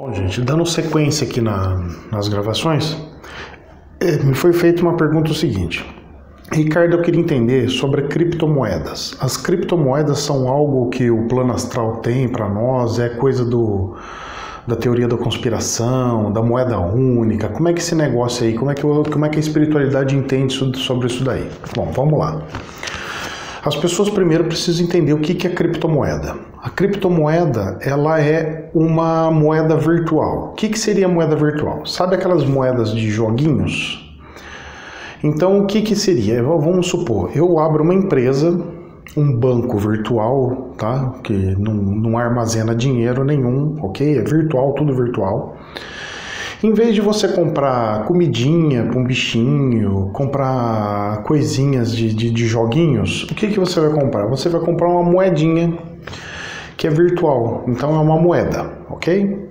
Bom, gente, dando sequência aqui nas gravações, me foi feita uma pergunta seguinte. Ricardo, eu queria entender sobre criptomoedas. As criptomoedas são algo que o plano astral tem para nós? É coisa da teoria da conspiração, da moeda única? Como é que esse negócio aí, como é que a espiritualidade entende sobre isso daí? Bom, vamos lá. As pessoas primeiro precisam entender o que é criptomoeda. A criptomoeda, ela é uma moeda virtual. O que seria moeda virtual? Sabe aquelas moedas de joguinhos? Então, o que seria? Vamos supor, eu abro uma empresa, um banco virtual, tá? Que não armazena dinheiro nenhum, ok? É virtual, tudo virtual. Em vez de você comprar comidinha para um bichinho, comprar coisinhas de joguinhos, o que você vai comprar? Você vai comprar uma moedinha que é virtual, então é uma moeda, ok?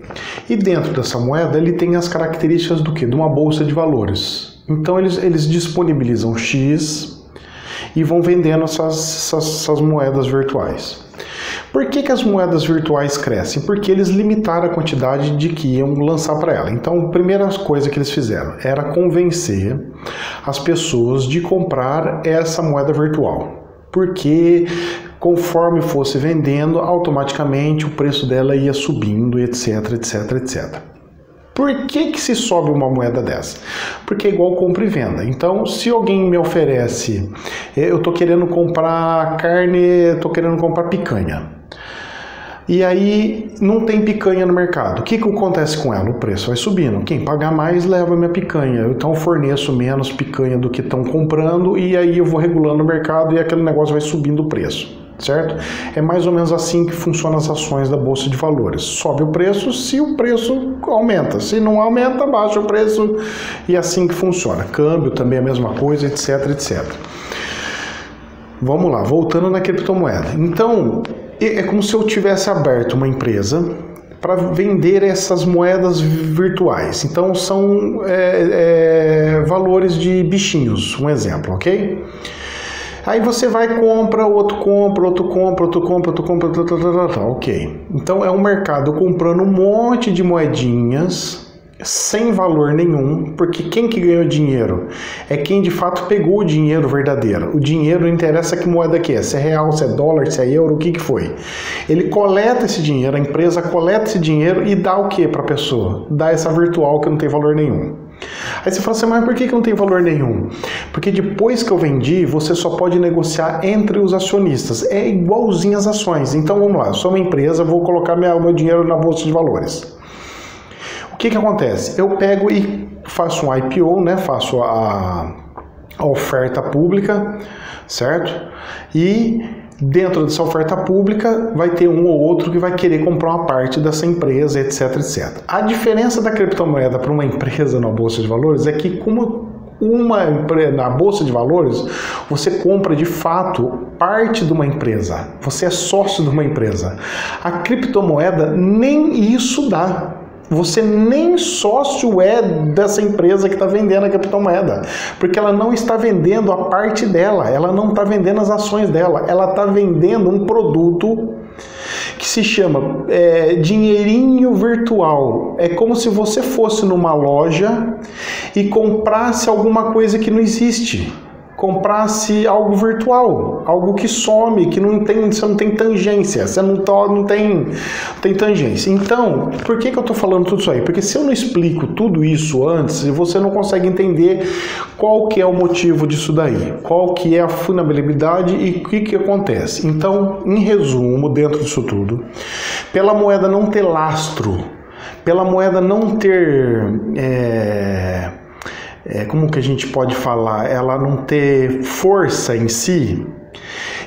E dentro dessa moeda ele tem as características do quê? De uma bolsa de valores. Então eles disponibilizam X e vão vendendo essas moedas virtuais. Por que as moedas virtuais crescem? Porque eles limitaram a quantidade de que iam lançar para ela. Então, a primeira coisa que eles fizeram era convencer as pessoas de comprar essa moeda virtual. Porque conforme fosse vendendo, automaticamente o preço dela ia subindo, etc, etc, etc. Por que se sobe uma moeda dessa? Porque é igual compra e venda. Então, se alguém me oferece, eu estou querendo comprar carne, estou querendo comprar picanha. E aí não tem picanha no mercado. O que acontece com ela? O preço vai subindo. Quem pagar mais leva a minha picanha. Então eu forneço menos picanha do que estão comprando e aí eu vou regulando o mercado e aquele negócio vai subindo o preço. Certo? É mais ou menos assim que funcionam as ações da Bolsa de Valores. Sobe o preço se o preço aumenta. Se não aumenta, baixa o preço e é assim que funciona. Câmbio também é a mesma coisa, etc, etc. Vamos lá, voltando na criptomoeda. Então, é como se eu tivesse aberto uma empresa para vender essas moedas virtuais. Então, são valores de bichinhos, um exemplo, ok? Aí você vai, compra, outro compra, outro compra, outro compra, outro compra, ok. Então é um mercado comprando um monte de moedinhas sem valor nenhum, porque quem que ganhou dinheiro é quem de fato pegou o dinheiro verdadeiro. O dinheiro não interessa que moeda que é, se é real, se é dólar, se é euro, o que foi. Ele coleta esse dinheiro, a empresa coleta esse dinheiro e dá o que para a pessoa? Dá essa virtual que não tem valor nenhum. Aí você fala assim, mas por que não tem valor nenhum? Porque depois que eu vendi, você só pode negociar entre os acionistas. É igualzinho às ações. Então vamos lá, eu sou uma empresa, vou colocar meu dinheiro na Bolsa de Valores. O que acontece? Eu pego e faço um IPO, né? Faço a oferta pública, certo? E dentro dessa oferta pública vai ter um ou outro que vai querer comprar uma parte dessa empresa, etc, etc. A diferença da criptomoeda para uma empresa na Bolsa de Valores é que como na Bolsa de Valores, você compra de fato parte de uma empresa. Você é sócio de uma empresa. A criptomoeda nem isso dá. Você nem sócio é dessa empresa que está vendendo a criptomoeda, porque ela não está vendendo a parte dela, ela não está vendendo as ações dela, ela está vendendo um produto que se chama dinheirinho virtual. É como se você fosse numa loja e comprasse alguma coisa que não existe. Comprasse algo virtual, algo que some, que você não tem tangência, você não tem tangência. Então, por que eu estou falando tudo isso aí? Porque se eu não explico tudo isso antes, você não consegue entender qual que é o motivo disso daí, qual que é a funabilidade e o que acontece. Então, em resumo, dentro disso tudo, pela moeda não ter lastro, pela moeda não ter... como que a gente pode falar, ela não ter força em si,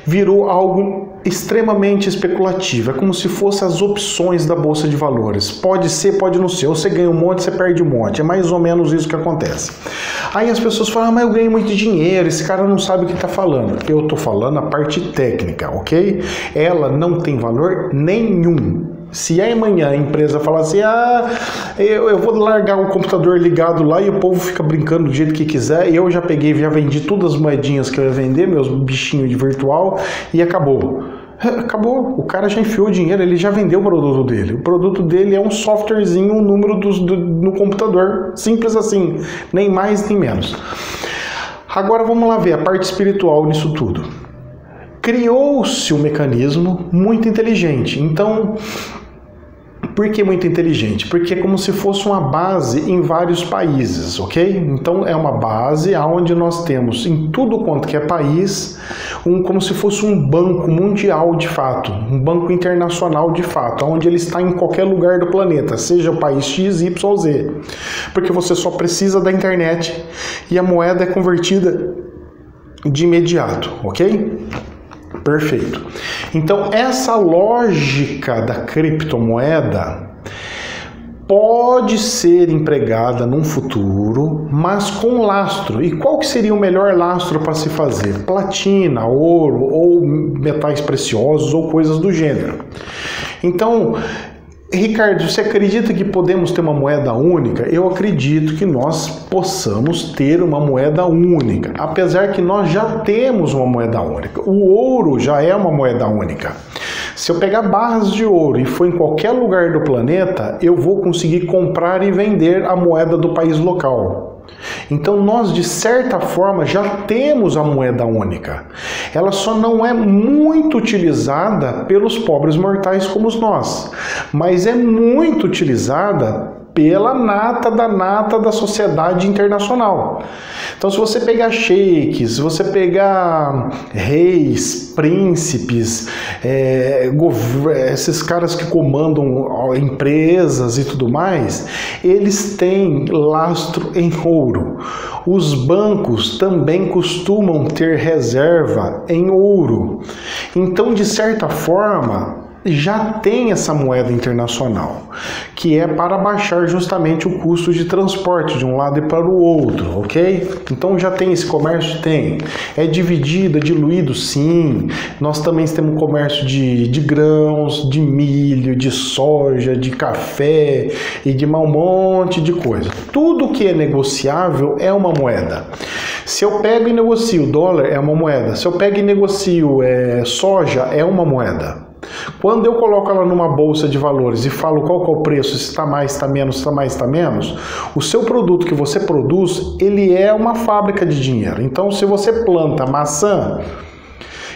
virou algo extremamente especulativo. É como se fossem as opções da Bolsa de Valores. Pode ser, pode não ser. Ou você ganha um monte, você perde um monte. É mais ou menos isso que acontece. Aí as pessoas falam, mas eu ganhei muito dinheiro, esse cara não sabe o que está falando. Eu estou falando a parte técnica, ok? Ela não tem valor nenhum. Se amanhã a empresa falar assim, eu vou largar o computador ligado lá e o povo fica brincando do jeito que quiser, e eu já peguei, já vendi todas as moedinhas que eu ia vender, meus bichinhos de virtual, e acabou. Acabou, o cara já enfiou o dinheiro, ele já vendeu o produto dele. O produto dele é um softwarezinho, um número no computador, simples assim, nem mais nem menos. Agora vamos lá ver a parte espiritual nisso tudo. Criou-se um mecanismo muito inteligente. Então, por que muito inteligente? Porque é como se fosse uma base em vários países, ok? Então é uma base onde nós temos em tudo quanto que é país, como se fosse um banco mundial de fato, um banco internacional de fato, onde ele está em qualquer lugar do planeta, seja o país X, Y, Z. Porque você só precisa da internet e a moeda é convertida de imediato, ok? Perfeito. Então, essa lógica da criptomoeda pode ser empregada num futuro, mas com lastro. E qual que seria o melhor lastro para se fazer? Platina, ouro ou metais preciosos ou coisas do gênero. Então, Ricardo, você acredita que podemos ter uma moeda única? Eu acredito que nós possamos ter uma moeda única, apesar que nós já temos uma moeda única. O ouro já é uma moeda única. Se eu pegar barras de ouro e for em qualquer lugar do planeta, eu vou conseguir comprar e vender a moeda do país local. Então nós, de certa forma, já temos a moeda única. Ela só não é muito utilizada pelos pobres mortais como nós, mas é muito utilizada pela nata da sociedade internacional. Então, se você pegar sheiks, se você pegar reis, príncipes, esses caras que comandam empresas e tudo mais, eles têm lastro em ouro. Os bancos também costumam ter reserva em ouro. Então, de certa forma, já tem essa moeda internacional, que é para baixar justamente o custo de transporte de um lado e para o outro, ok? Então já tem esse comércio? Tem. É dividido, é diluído? Sim. Nós também temos comércio de grãos, de milho, de soja, de café e de um monte de coisa. Tudo que é negociável é uma moeda. Se eu pego e negocio dólar, é uma moeda. Se eu pego e negocio soja, é uma moeda. Quando eu coloco ela numa bolsa de valores e falo qual que é o preço, se está mais, está menos, está mais, está menos, o seu produto que você produz, ele é uma fábrica de dinheiro. Então, se você planta maçã,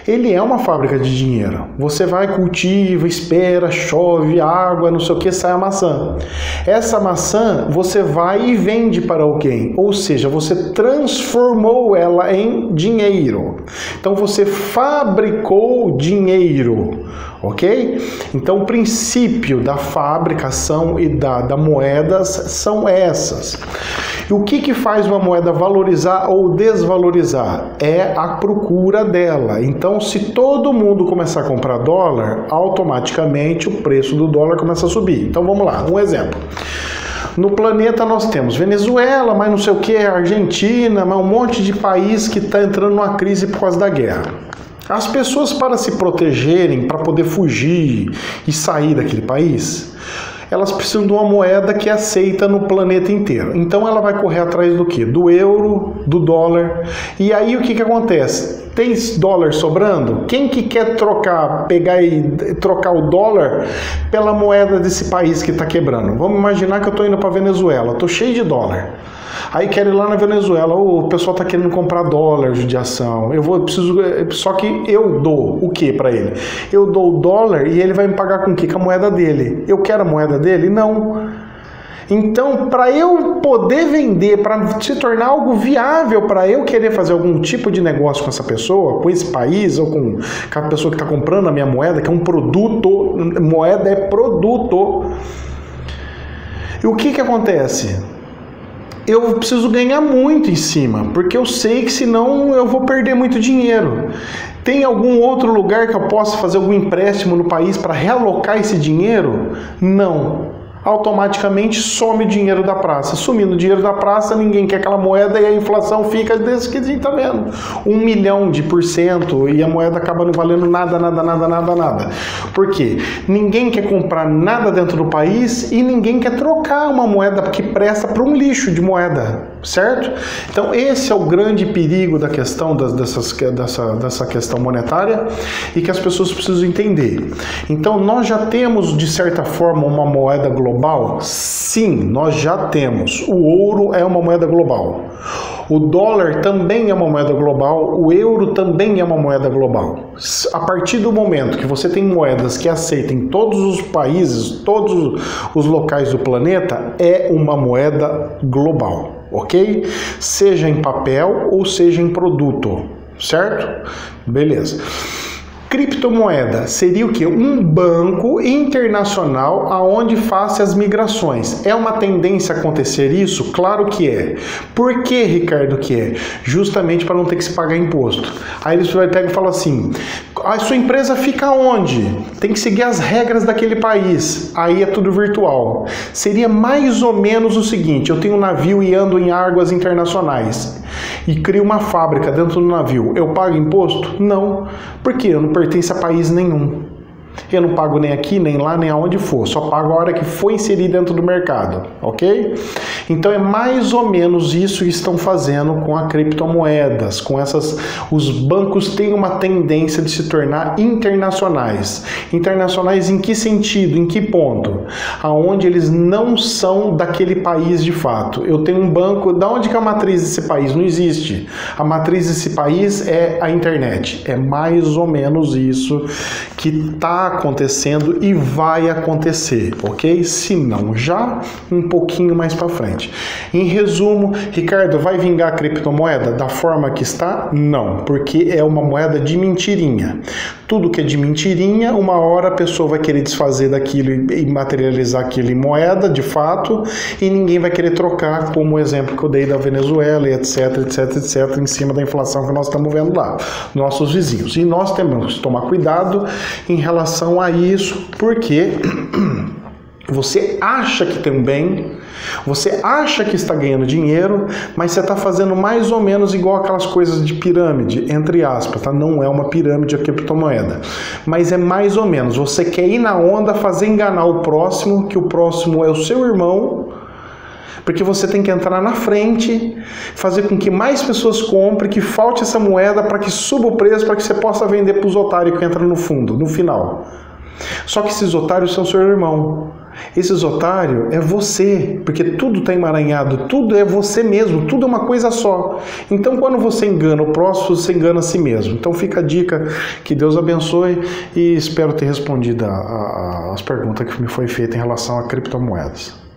ele é uma fábrica de dinheiro. Você vai, cultiva, espera, chove, água, não sei o que, sai a maçã. Essa maçã você vai e vende para alguém, ou seja, você transformou ela em dinheiro. Então você fabricou dinheiro, ok? Então o princípio da fabricação e da moedas são essas. E o que faz uma moeda valorizar ou desvalorizar? É a procura dela. Então, se todo mundo começar a comprar dólar, automaticamente o preço do dólar começa a subir. Então, vamos lá, um exemplo. No planeta nós temos Venezuela, mas não sei o que, Argentina, mas um monte de país que está entrando numa crise por causa da guerra. As pessoas, para se protegerem, para poder fugir e sair daquele país, elas precisam de uma moeda que é aceita no planeta inteiro. Então ela vai correr atrás do quê? Do euro, do dólar. E aí o que acontece? Tem dólar sobrando? Quem que quer pegar e trocar o dólar pela moeda desse país que está quebrando? Vamos imaginar que eu estou indo para Venezuela, estou cheio de dólar. Aí quero ir lá na Venezuela, o pessoal está querendo comprar dólar, judiação. Só que eu dou o que para ele? Eu dou o dólar e ele vai me pagar com o quê? Com a moeda dele. Eu quero a moeda dele? Não. Então, para eu poder vender, para se tornar algo viável, para eu querer fazer algum tipo de negócio com essa pessoa, com esse país, ou com a pessoa que está comprando a minha moeda, que é um produto, moeda é produto. E o que acontece? Eu preciso ganhar muito em cima, porque eu sei que senão eu vou perder muito dinheiro. Tem algum outro lugar que eu possa fazer algum empréstimo no país para realocar esse dinheiro? Não. automaticamente some o dinheiro da praça. Sumindo o dinheiro da praça, ninguém quer aquela moeda e a inflação fica desse que a gente tá vendo. 1 milhão de % e a moeda acaba não valendo nada. Por quê? Ninguém quer comprar nada dentro do país e ninguém quer trocar uma moeda que presta para um lixo de moeda, certo? Então esse é o grande perigo da questão dessa questão monetária e que as pessoas precisam entender. Então nós já temos de certa forma uma moeda global? Sim, nós já temos. O ouro é uma moeda global. O dólar também é uma moeda global, o euro também é uma moeda global. A partir do momento que você tem moedas que aceitem todos os países, todos os locais do planeta, é uma moeda global, ok? Seja em papel ou seja em produto, certo? Beleza. Criptomoeda seria o quê? Um banco internacional aonde faça as migrações. É uma tendência a acontecer isso? Claro que é. Por que, Ricardo, que é? Justamente para não ter que se pagar imposto. Aí eles pegam e falam assim, a sua empresa fica onde? Tem que seguir as regras daquele país. Aí é tudo virtual. Seria mais ou menos o seguinte, eu tenho um navio e ando em águas internacionais e crio uma fábrica dentro do navio. Eu pago imposto? Não. Por quê? Eu não pertenço a país nenhum. Eu não pago nem aqui, nem lá, nem aonde for. Só pago a hora que for inserir dentro do mercado, ok? Então é mais ou menos isso que estão fazendo com as criptomoedas. Com essas, os bancos têm uma tendência de se tornar internacionais. Internacionais em que sentido? Em que ponto? Aonde eles não são daquele país de fato. Eu tenho um banco, da onde que é a matriz desse país? Não existe. A matriz desse país é a internet. É mais ou menos isso que está acontecendo e vai acontecer, ok? Se não já, um pouquinho mais para frente. Em resumo, Ricardo, vai vingar a criptomoeda da forma que está? Não, porque é uma moeda de mentirinha. Tudo que é de mentirinha, uma hora a pessoa vai querer desfazer daquilo e materializar aquilo em moeda, de fato, e ninguém vai querer trocar, como o exemplo que eu dei da Venezuela, e etc, em cima da inflação que nós estamos vendo lá, nossos vizinhos. E nós temos que tomar cuidado em relação a isso, porque você acha que tem um bem, você acha que está ganhando dinheiro, mas você está fazendo mais ou menos igual aquelas coisas de pirâmide, entre aspas, tá? Não é uma pirâmide a criptomoeda, mas é mais ou menos, você quer ir na onda, fazer enganar o próximo, que o próximo é o seu irmão, porque você tem que entrar na frente, fazer com que mais pessoas comprem, que falte essa moeda para que suba o preço, para que você possa vender para os otários que entram no fundo, no final. Só que esses otários são seu irmão. Esses otários é você, porque tudo está emaranhado, tudo é você mesmo, tudo é uma coisa só. Então quando você engana o próximo, você engana a si mesmo. Então fica a dica, que Deus abençoe e espero ter respondido as perguntas que me foi feita em relação a criptomoedas.